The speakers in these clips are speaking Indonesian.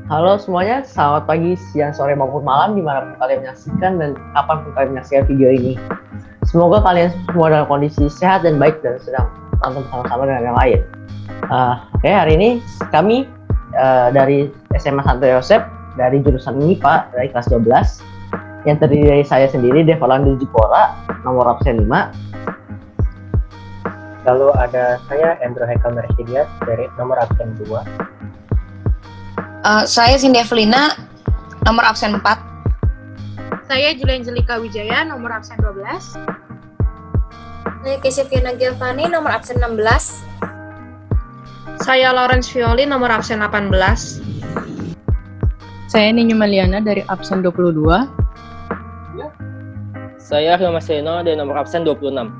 Halo semuanya, selamat pagi, siang, sore maupun malam dimanapun kalian menyaksikan dan kapanpun kalian menyaksikan video ini. Semoga kalian semua dalam kondisi sehat dan baik dan sedang tonton bersama-sama dengan yang lain. Oke, hari ini kami dari SMA Santo Yosep dari jurusan MIPA dari kelas 12 yang terdiri dari saya sendiri, Devalandu Jipora, nomor absen 5. Lalu ada saya, Andrew Haikal Mersidias, dari nomor absen 2. Saya Cindy Evelina, nomor absen 4. Saya Julian Jelika Wijaya, nomor absen 12. Saya Kesya Fiona Giovanni, nomor absen 16. Saya Lawrence Violi, nomor absen 18. Saya Ninyu Meliana dari absen 22. Saya Hilma Seno dari nomor absen 26.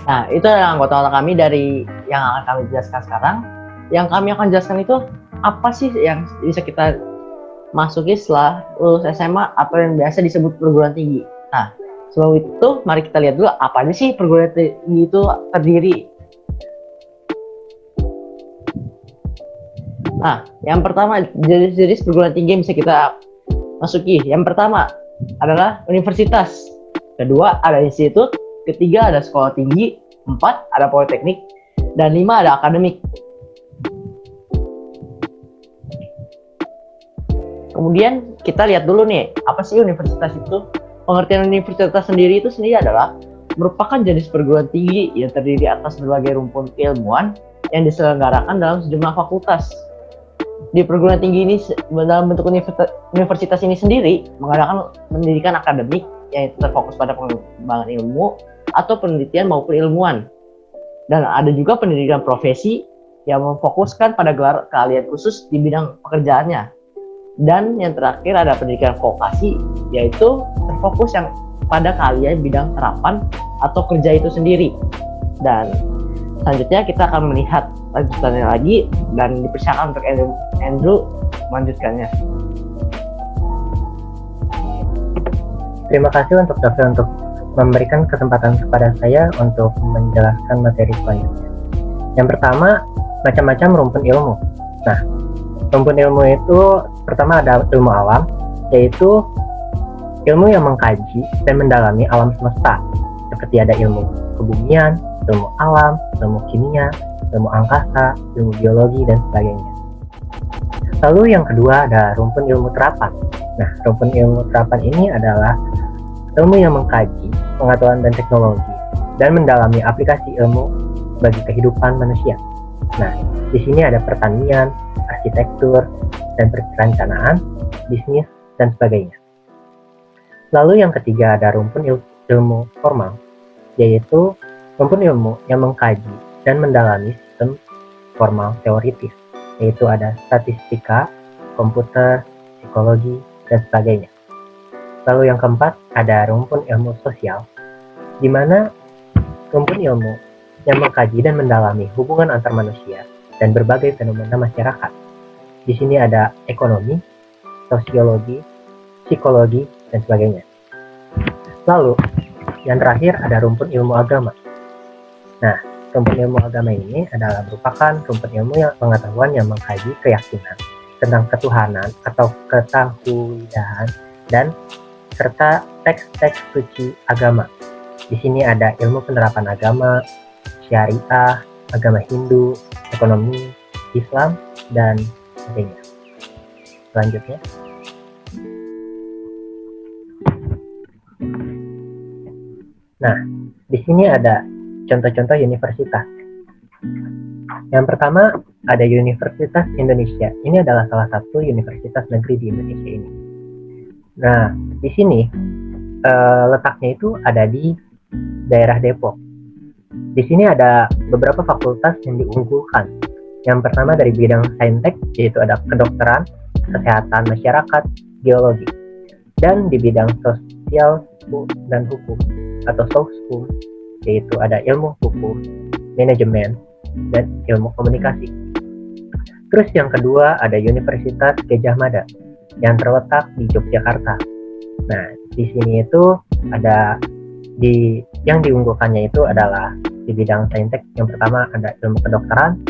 Nah, itu adalah anggota kami dari yang akan kami jelaskan sekarang. Yang kami akan jelaskan itu apa sih yang bisa kita masuki setelah lulus SMA atau yang biasa disebut perguruan tinggi. Nah, sebelum itu mari kita lihat dulu apa aja sih perguruan tinggi itu terdiri. Nah, yang pertama jenis perguruan tinggi yang bisa kita masuki. Yang pertama adalah universitas. Kedua ada institut. Ketiga ada sekolah tinggi. 4 ada politeknik. Dan 5 ada akademik. Kemudian kita lihat dulu nih, apa sih universitas itu? Pengertian universitas sendiri adalah merupakan jenis perguruan tinggi yang terdiri atas berbagai rumpun keilmuan yang diselenggarakan dalam sejumlah fakultas. Di perguruan tinggi ini dalam bentuk universitas ini sendiri mengadakan pendidikan akademik yang terfokus pada pengembangan ilmu atau penelitian maupun ilmuwan. Dan ada juga pendidikan profesi yang memfokuskan pada gelar keahlian khusus di bidang pekerjaannya. Dan yang terakhir ada pendidikan vokasi, yaitu terfokus yang pada keahlian bidang terapan atau kerja itu sendiri. Dan selanjutnya kita akan melihat lanjutannya lagi dan dipersilakan untuk Andrew melanjutkannya. Terima kasih untuk Davi untuk memberikan kesempatan kepada saya untuk menjelaskan materi selanjutnya. Yang pertama, macam-macam rumpun ilmu. Nah, rumpun ilmu itu pertama ada ilmu alam, yaitu ilmu yang mengkaji dan mendalami alam semesta, seperti ada ilmu kebumian, ilmu alam, ilmu kimia, ilmu angkasa, ilmu biologi, dan sebagainya. Lalu yang kedua ada rumpun ilmu terapan. Nah, rumpun ilmu terapan ini adalah ilmu yang mengkaji pengetahuan dan teknologi dan mendalami aplikasi ilmu bagi kehidupan manusia. Nah, di sini ada pertanian, arsitektur, dan perencanaan, bisnis, dan sebagainya. Lalu yang ketiga ada rumpun ilmu formal, yaitu rumpun ilmu yang mengkaji dan mendalami sistem formal teoritis, yaitu ada statistika, komputer, psikologi, dan sebagainya. Lalu yang keempat ada rumpun ilmu sosial, di mana rumpun ilmu yang mengkaji dan mendalami hubungan antar manusia dan berbagai fenomena masyarakat. Di sini ada ekonomi, sosiologi, psikologi, dan sebagainya. Lalu yang terakhir ada rumpun ilmu agama. Nah, rumpun ilmu agama ini adalah merupakan rumpun ilmu yang pengetahuan yang mengkaji keyakinan tentang ketuhanan atau ketahuidahan dan serta teks-teks suci agama. Di sini ada ilmu penerapan agama, syariah, agama Hindu, ekonomi, Islam, dan sebagainya. Selanjutnya. Nah, di sini ada contoh-contoh universitas. Yang pertama ada Universitas Indonesia. Ini adalah salah satu universitas negeri di Indonesia ini. Nah, di sini letaknya itu ada di daerah Depok. Di sini ada beberapa fakultas yang diunggulkan. Yang pertama dari bidang saintek, yaitu ada kedokteran, kesehatan masyarakat, geologi. Dan di bidang sosial dan hukum atau soskum, yaitu ada ilmu hukum, manajemen, dan ilmu komunikasi. Terus yang kedua ada Universitas Gadjah Mada yang terletak di Yogyakarta. Nah, di sini itu ada yang diunggulkannya itu adalah di bidang saintek. Yang pertama ada ilmu kedokteran,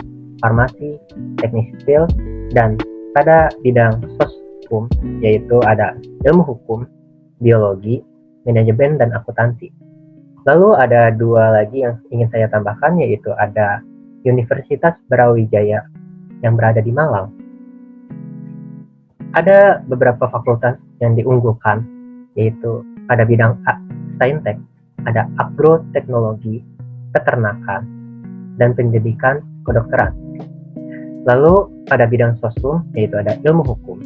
farmasi, teknik sipil, dan pada bidang soskum, yaitu ada ilmu hukum, biologi, manajemen, dan akuntansi. Lalu ada 2 lagi yang ingin saya tambahkan, yaitu ada Universitas Brawijaya yang berada di Malang. Ada beberapa fakultas yang diunggulkan, yaitu pada bidang saintek, ada agroteknologi, peternakan, dan pendidikan kedokteran. Lalu pada bidang sosum, yaitu ada ilmu hukum,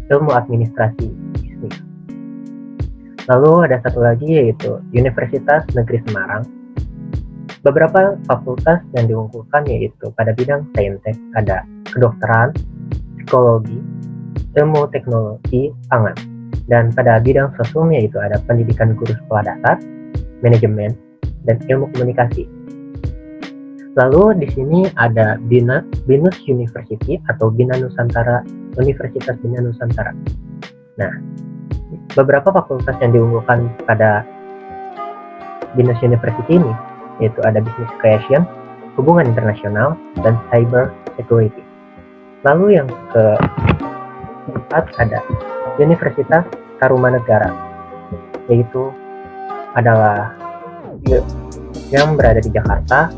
ilmu administrasi, bisnis. Lalu ada satu lagi, yaitu Universitas Negeri Semarang. Beberapa fakultas yang diunggulkan yaitu pada bidang saintek ada kedokteran, psikologi, ilmu teknologi pangan, dan pada bidang sosum yaitu ada pendidikan guru sekolah dasar, manajemen, dan ilmu komunikasi. Lalu di sini ada BINUS University atau Bina Nusantara, Universitas Bina Nusantara. Nah, beberapa fakultas yang diunggulkan pada BINUS University ini yaitu ada Business Creation, Hubungan Internasional, dan Cyber Security. Lalu yang keempat ada Universitas Tarumanegara, yaitu adalah yang berada di Jakarta,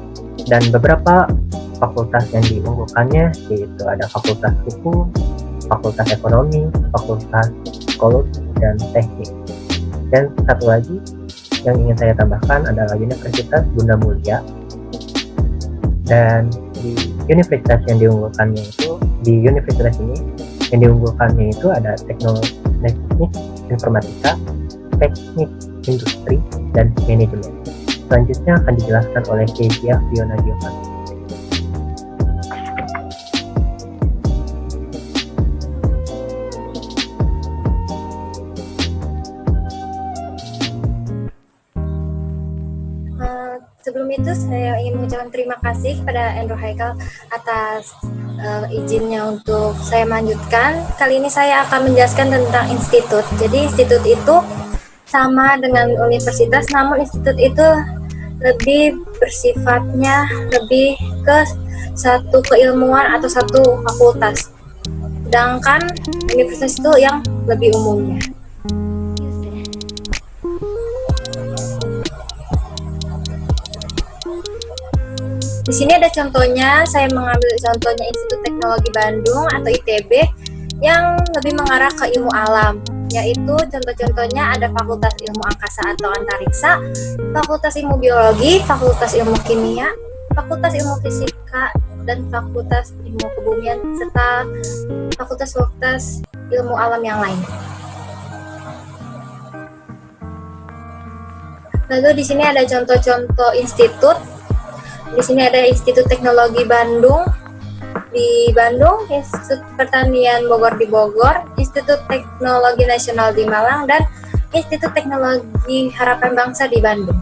dan beberapa fakultas yang diunggulkannya yaitu ada Fakultas Hukum, Fakultas Ekonomi, Fakultas Psikologi, dan Teknik. Dan satu lagi yang ingin saya tambahkan adalah Universitas Bunda Mulia. Dan di universitas yang diunggulkannya itu, di universitas ini yang diunggulkannya itu ada teknik informatika, teknik industri, dan manajemen. Selanjutnya akan dijelaskan oleh Kezia Fiona Giovanni. Sebelum itu saya ingin mengucapkan terima kasih kepada Andrew Haikal atas izinnya untuk saya melanjutkan. Kali ini saya akan menjelaskan tentang institut. Jadi institut itu sama dengan universitas, namun institut itu lebih bersifatnya lebih ke satu keilmuan atau satu fakultas. Sedangkan universitas itu yang lebih umumnya. Di sini ada contohnya, saya mengambil contohnya Institut Teknologi Bandung atau ITB yang lebih mengarah ke ilmu alam, yaitu contoh-contohnya ada Fakultas Ilmu Angkasa atau Antariksa, Fakultas Ilmu Biologi, Fakultas Ilmu Kimia, Fakultas Ilmu Fisika, dan Fakultas Ilmu Kebumian, serta fakultas-fakultas ilmu alam yang lain. Lalu di sini ada contoh-contoh institut. Di sini ada Institut Teknologi Bandung di Bandung, Institut Pertanian Bogor di Bogor, Institut Teknologi Nasional di Malang, dan Institut Teknologi Harapan Bangsa di Bandung.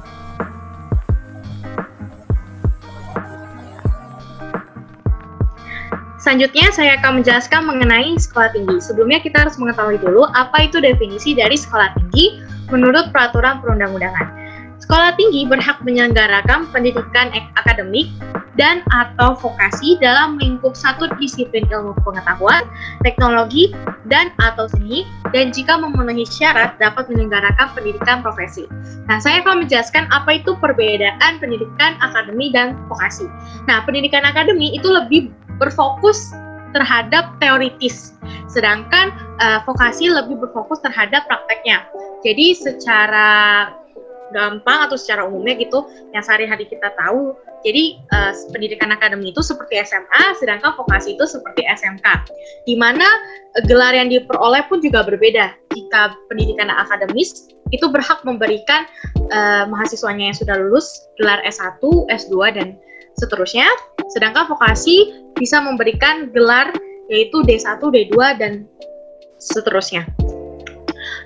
Selanjutnya saya akan menjelaskan mengenai sekolah tinggi. Sebelumnya kita harus mengetahui dulu apa itu definisi dari sekolah tinggi menurut peraturan perundang-undangan. Sekolah tinggi berhak menyelenggarakan pendidikan akademik dan atau vokasi dalam lingkup satu disiplin ilmu pengetahuan, teknologi, dan atau seni, dan jika memenuhi syarat dapat menyelenggarakan pendidikan profesi. Nah, saya akan menjelaskan apa itu perbedaan pendidikan akademik dan vokasi. Nah, pendidikan akademik itu lebih berfokus terhadap teoritis, sedangkan vokasi lebih berfokus terhadap prakteknya. Jadi secara gampang atau secara umumnya gitu yang sehari-hari kita tahu, jadi pendidikan akademik itu seperti SMA, sedangkan vokasi itu seperti SMK, di mana gelar yang diperoleh pun juga berbeda. Jika pendidikan akademis itu berhak memberikan mahasiswanya yang sudah lulus gelar S1, S2, dan seterusnya, sedangkan vokasi bisa memberikan gelar yaitu D1, D2, dan seterusnya.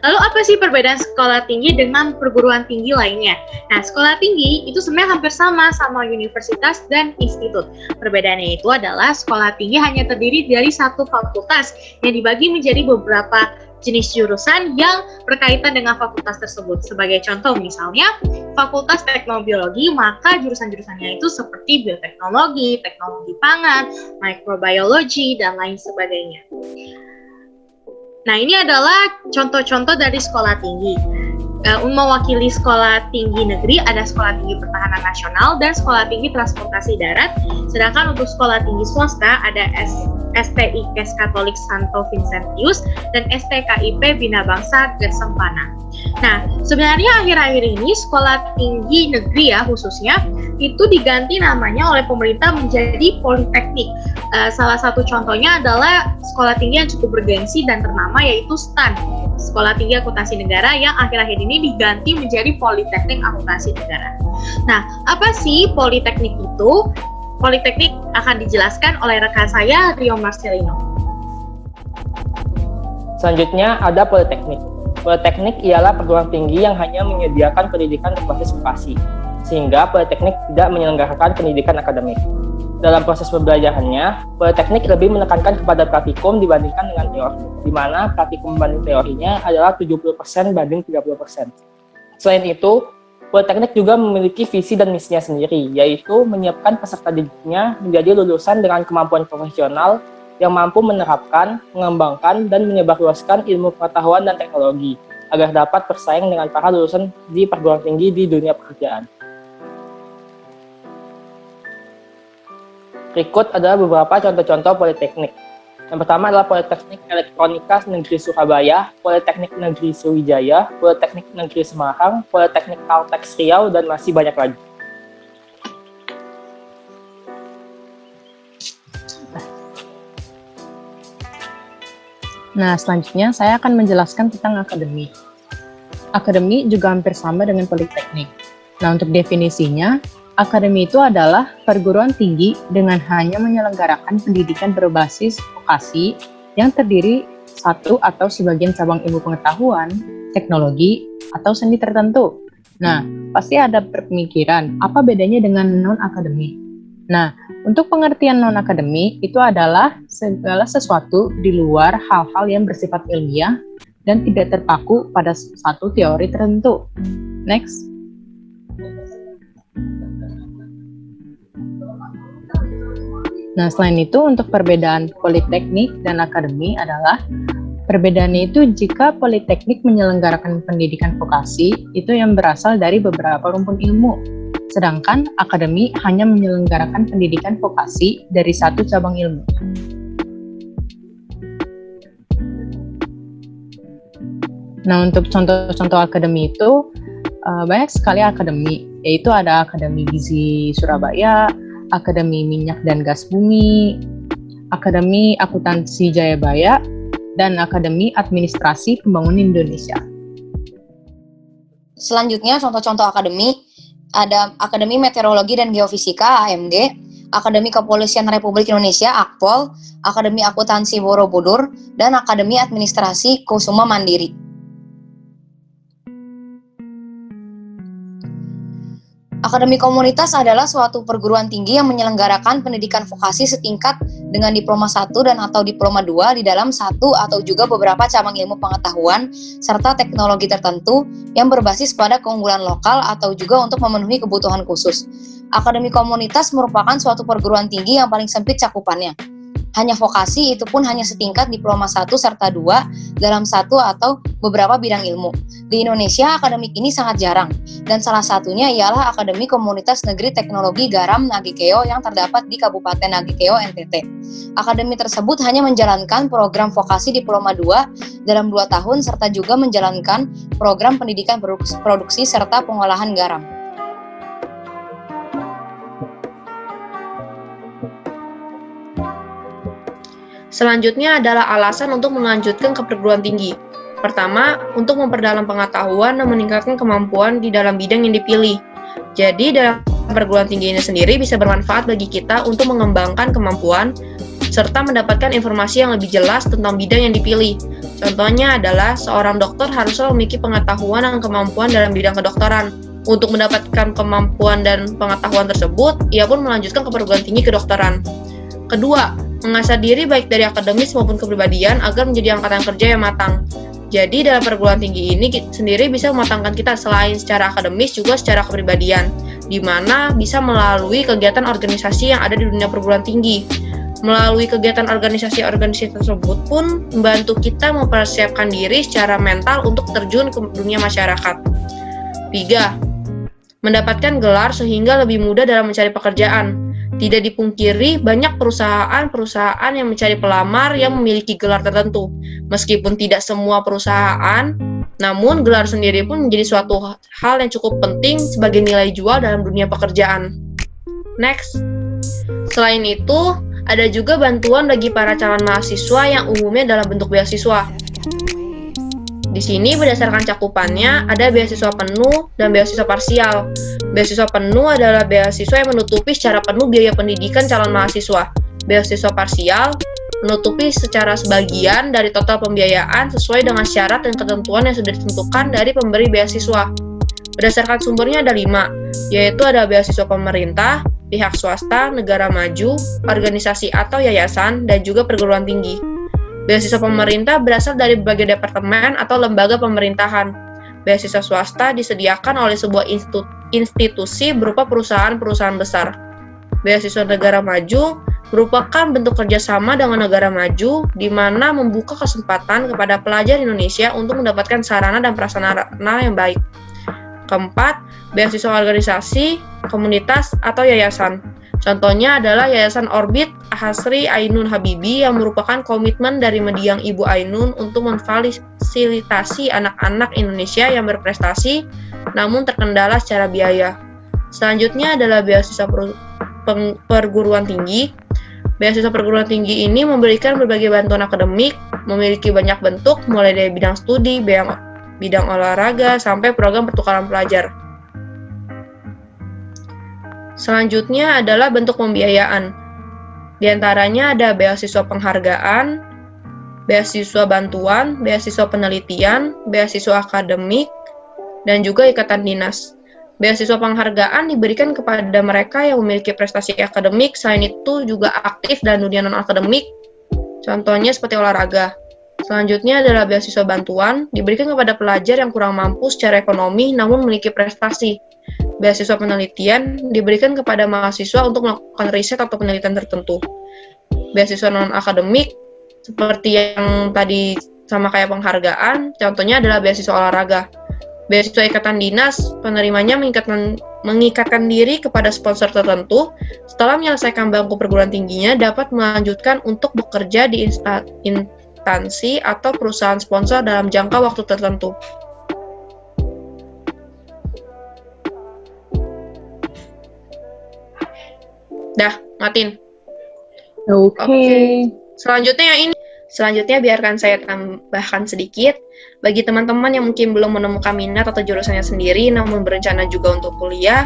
Lalu apa sih perbedaan sekolah tinggi dengan perguruan tinggi lainnya? Nah, sekolah tinggi itu sebenarnya hampir sama universitas dan institut. Perbedaannya itu adalah sekolah tinggi hanya terdiri dari satu fakultas yang dibagi menjadi beberapa jenis jurusan yang berkaitan dengan fakultas tersebut. Sebagai contoh misalnya, Fakultas Teknobiologi, maka jurusan-jurusannya itu seperti bioteknologi, teknologi pangan, microbiology, dan lain sebagainya. Nah, ini adalah contoh-contoh dari sekolah tinggi. Mewakili sekolah tinggi negeri ada Sekolah Tinggi Pertahanan Nasional dan Sekolah Tinggi Transportasi Darat. Sedangkan untuk sekolah tinggi swasta ada STIKes Katolik Santo Vincentius dan STKIP Bina Bangsa Gesempana. Nah, sebenarnya akhir-akhir ini sekolah tinggi negeri ya khususnya itu diganti namanya oleh pemerintah menjadi politeknik. Salah satu contohnya adalah sekolah tinggi yang cukup bergengsi dan ternama yaitu STAN, Sekolah Tinggi Akuntansi Negara, yang akhir-akhir ini diganti menjadi Politeknik Akuntansi Negara. Nah, apa sih politeknik itu? Politeknik akan dijelaskan oleh rekan saya, Rio Marcelino. Selanjutnya ada politeknik. Politeknik ialah perguruan tinggi yang hanya menyediakan pendidikan berbasis vokasi, sehingga politeknik tidak menyelenggarakan pendidikan akademik. Dalam proses pembelajarannya, politeknik lebih menekankan kepada praktikum dibandingkan dengan teori, di mana praktikum banding teorinya adalah 70% banding 30%. Selain itu, politeknik juga memiliki visi dan misinya sendiri, yaitu menyiapkan peserta didiknya menjadi lulusan dengan kemampuan profesional yang mampu menerapkan, mengembangkan, dan menyebarluaskan ilmu pengetahuan dan teknologi, agar dapat bersaing dengan para lulusan di perguruan tinggi di dunia pekerjaan. Berikut adalah beberapa contoh-contoh politeknik. Yang pertama adalah Politeknik Elektronika Negeri Surabaya, Politeknik Negeri Sriwijaya, Politeknik Negeri Semarang, Politeknik Caltex Riau, dan masih banyak lagi. Nah, selanjutnya saya akan menjelaskan tentang akademi. Akademi juga hampir sama dengan politeknik. Nah, untuk definisinya, akademi itu adalah perguruan tinggi dengan hanya menyelenggarakan pendidikan berbasis vokasi yang terdiri satu atau sebagian cabang ilmu pengetahuan, teknologi, atau seni tertentu. Nah, pasti ada pemikiran, apa bedanya dengan non-akademi? Nah, untuk pengertian non-akademi itu adalah segala sesuatu di luar hal-hal yang bersifat ilmiah dan tidak terpaku pada satu teori tertentu. Next. Nah, selain itu, untuk perbedaan politeknik dan akademi adalah perbedaannya itu jika politeknik menyelenggarakan pendidikan vokasi itu yang berasal dari beberapa rumpun ilmu, sedangkan akademi hanya menyelenggarakan pendidikan vokasi dari satu cabang ilmu. Nah, untuk contoh-contoh akademi itu banyak sekali akademi, yaitu ada Akademi Gizi Surabaya, Akademi Minyak dan Gas Bumi, Akademi Akuntansi Jayabaya, dan Akademi Administrasi Pembangunan Indonesia. Selanjutnya contoh-contoh akademi ada Akademi Meteorologi dan Geofisika AMG, Akademi Kepolisian Republik Indonesia Akpol, Akademi Akuntansi Borobudur, dan Akademi Administrasi Kusuma Mandiri. Akademi Komunitas adalah suatu perguruan tinggi yang menyelenggarakan pendidikan vokasi setingkat dengan Diploma 1 dan atau Diploma 2 di dalam satu atau juga beberapa cabang ilmu pengetahuan serta teknologi tertentu yang berbasis pada keunggulan lokal atau juga untuk memenuhi kebutuhan khusus. Akademi Komunitas merupakan suatu perguruan tinggi yang paling sempit cakupannya. Hanya vokasi, itu pun hanya setingkat Diploma 1 serta 2 dalam satu atau beberapa bidang ilmu. Di Indonesia, akademik ini sangat jarang, dan salah satunya ialah Akademi Komunitas Negeri Teknologi Garam Nagikeo yang terdapat di Kabupaten Nagikeo, NTT. Akademi tersebut hanya menjalankan program vokasi Diploma 2 dalam 2 tahun, serta juga menjalankan program pendidikan produksi serta pengolahan garam. Selanjutnya adalah alasan untuk melanjutkan ke perguruan tinggi. Pertama, untuk memperdalam pengetahuan dan meningkatkan kemampuan di dalam bidang yang dipilih. Jadi, dalam perguruan tinggi ini sendiri bisa bermanfaat bagi kita untuk mengembangkan kemampuan serta mendapatkan informasi yang lebih jelas tentang bidang yang dipilih. Contohnya adalah seorang dokter haruslah memiliki pengetahuan dan kemampuan dalam bidang kedokteran. Untuk mendapatkan kemampuan dan pengetahuan tersebut, ia pun melanjutkan ke perguruan tinggi kedokteran. Kedua, mengasah diri baik dari akademis maupun kepribadian agar menjadi angkatan kerja yang matang. Jadi dalam perguruan tinggi ini sendiri bisa mematangkan kita selain secara akademis juga secara kepribadian, di mana bisa melalui kegiatan organisasi yang ada di dunia perguruan tinggi. Melalui kegiatan organisasi-organisasi tersebut pun membantu kita mempersiapkan diri secara mental untuk terjun ke dunia masyarakat. 3. Mendapatkan gelar sehingga lebih mudah dalam mencari pekerjaan. Tidak dipungkiri, banyak perusahaan yang mencari pelamar yang memiliki gelar tertentu. Meskipun tidak semua perusahaan, namun gelar sendiri pun menjadi suatu hal yang cukup penting sebagai nilai jual dalam dunia pekerjaan. Next. Selain itu, ada juga bantuan bagi para calon mahasiswa yang umumnya dalam bentuk beasiswa. Di sini berdasarkan cakupannya ada beasiswa penuh dan beasiswa parsial. Beasiswa penuh adalah beasiswa yang menutupi secara penuh biaya pendidikan calon mahasiswa. Beasiswa parsial menutupi secara sebagian dari total pembiayaan sesuai dengan syarat dan ketentuan yang sudah ditentukan dari pemberi beasiswa. Berdasarkan sumbernya ada 5, yaitu ada beasiswa pemerintah, pihak swasta, negara maju, organisasi atau yayasan, dan juga perguruan tinggi. Beasiswa pemerintah berasal dari berbagai departemen atau lembaga pemerintahan. Beasiswa swasta disediakan oleh sebuah institusi berupa perusahaan-perusahaan besar. Beasiswa negara maju merupakan bentuk kerjasama dengan negara maju, di mana membuka kesempatan kepada pelajar Indonesia untuk mendapatkan sarana dan prasarana yang baik. Keempat, beasiswa organisasi, komunitas, atau yayasan. Contohnya adalah Yayasan Orbit Hasri Ainun Habibi yang merupakan komitmen dari mendiang Ibu Ainun untuk memfasilitasi anak-anak Indonesia yang berprestasi namun terkendala secara biaya. Selanjutnya adalah beasiswa perguruan tinggi. Beasiswa perguruan tinggi ini memberikan berbagai bantuan akademik, memiliki banyak bentuk mulai dari bidang studi, bidang olahraga, sampai program pertukaran pelajar. Selanjutnya adalah bentuk pembiayaan. Di antaranya ada beasiswa penghargaan, beasiswa bantuan, beasiswa penelitian, beasiswa akademik, dan juga ikatan dinas. Beasiswa penghargaan diberikan kepada mereka yang memiliki prestasi akademik, selain itu juga aktif dalam dunia non-akademik, contohnya seperti olahraga. Selanjutnya adalah beasiswa bantuan, diberikan kepada pelajar yang kurang mampu secara ekonomi namun memiliki prestasi. Beasiswa penelitian diberikan kepada mahasiswa untuk melakukan riset atau penelitian tertentu. Beasiswa non-akademik, seperti yang tadi sama kayak penghargaan, contohnya adalah beasiswa olahraga. Beasiswa ikatan dinas, penerimanya mengikatkan diri kepada sponsor tertentu, setelah menyelesaikan bangku perguruan tingginya dapat melanjutkan untuk bekerja di instansi atau perusahaan sponsor dalam jangka waktu tertentu. Dah, matiin. Oke. Selanjutnya yang ini. Selanjutnya biarkan saya tambahkan sedikit. Bagi teman-teman yang mungkin belum menemukan minat atau jurusannya sendiri namun berencana juga untuk kuliah,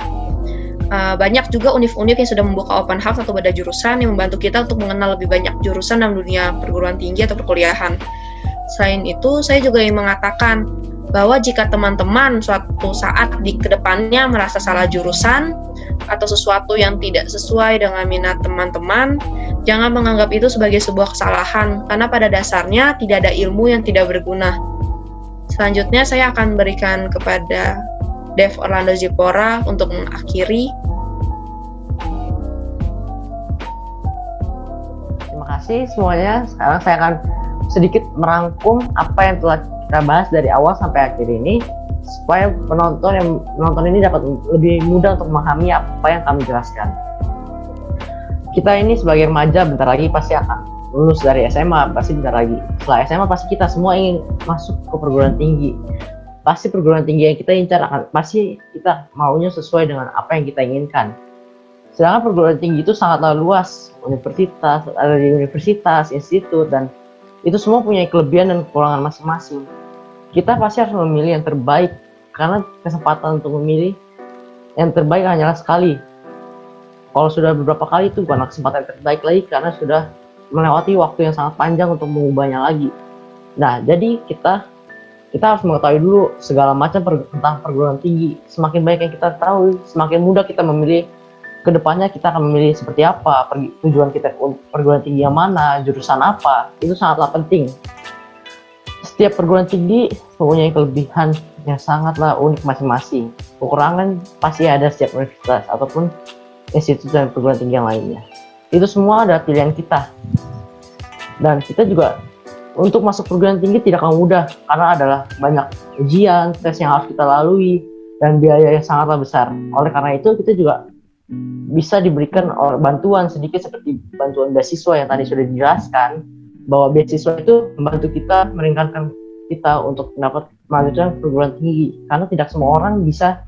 banyak juga univ-univ yang sudah membuka open house atau beda jurusan yang membantu kita untuk mengenal lebih banyak jurusan dalam dunia perguruan tinggi atau perkuliahan. Selain itu, saya juga ingin mengatakan bahwa jika teman-teman suatu saat di kedepannya merasa salah jurusan atau sesuatu yang tidak sesuai dengan minat teman-teman, jangan menganggap itu sebagai sebuah kesalahan, karena pada dasarnya tidak ada ilmu yang tidak berguna. Selanjutnya saya akan berikan kepada Dev Orlando Zipora untuk mengakhiri. Terima kasih semuanya. Sekarang saya akan sedikit merangkum apa yang telah kita bahas dari awal sampai akhir ini, supaya penonton yang menonton ini dapat lebih mudah untuk memahami apa yang kami jelaskan. Kita ini sebagai remaja bentar lagi pasti akan lulus dari SMA, pasti bentar lagi. Setelah SMA pasti kita semua ingin masuk ke perguruan tinggi. Pasti perguruan tinggi yang kita incar pasti kita maunya sesuai dengan apa yang kita inginkan. Sedangkan perguruan tinggi itu sangatlah luas, universitas, ada di universitas, institut, dan itu semua punya kelebihan dan kekurangan masing-masing. Kita pasti harus memilih yang terbaik, karena kesempatan untuk memilih yang terbaik hanyalah sekali. Kalau sudah beberapa kali itu bukan kesempatan terbaik lagi, karena sudah melewati waktu yang sangat panjang untuk mengubahnya lagi. Nah, jadi kita harus mengetahui dulu segala macam tentang perguruan tinggi. Semakin banyak yang kita tahu, semakin mudah kita memilih kedepannya kita akan memilih seperti apa, tujuan kita perguruan tinggi yang mana, jurusan apa, itu sangatlah penting. Setiap perguruan tinggi mempunyai kelebihan yang sangatlah unik masing-masing. Kekurangan pasti ada setiap universitas ataupun institusi dan perguruan tinggi yang lainnya. Itu semua adalah pilihan kita. Dan kita juga untuk masuk perguruan tinggi tidak akan mudah karena adalah banyak ujian, tes yang harus kita lalui, dan biaya yang sangatlah besar. Oleh karena itu kita juga bisa diberikan bantuan sedikit seperti bantuan beasiswa yang tadi sudah dijelaskan, bahwa beasiswa itu membantu kita meringankan kita untuk dapat melanjutkan perguruan tinggi, karena tidak semua orang bisa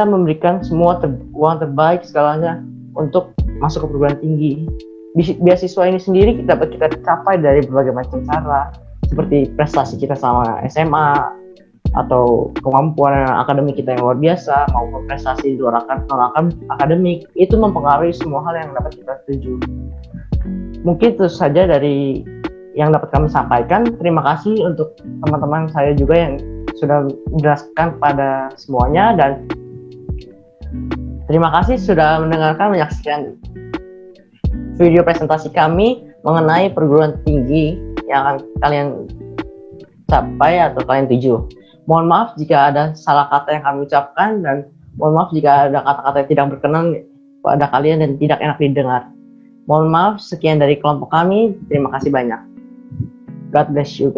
memberikan semua uang terbaik segalanya untuk masuk ke perguruan tinggi. Beasiswa ini sendiri dapat kita capai dari berbagai macam cara, seperti prestasi kita selama SMA, atau kemampuan akademik kita yang luar biasa, maupun prestasi di luar akademik, itu mempengaruhi semua hal yang dapat kita tuju. Mungkin itu saja dari yang dapat kami sampaikan. Terima kasih untuk teman-teman saya juga yang sudah menjelaskan pada semuanya, dan terima kasih sudah mendengarkan, menyaksikan video presentasi kami mengenai perguruan tinggi yang akan kalian capai atau kalian tuju. Mohon maaf jika ada salah kata yang kami ucapkan, dan mohon maaf jika ada kata-kata yang tidak berkenan pada kalian dan tidak enak didengar. Mohon maaf, sekian dari kelompok kami. Terima kasih banyak. God bless you.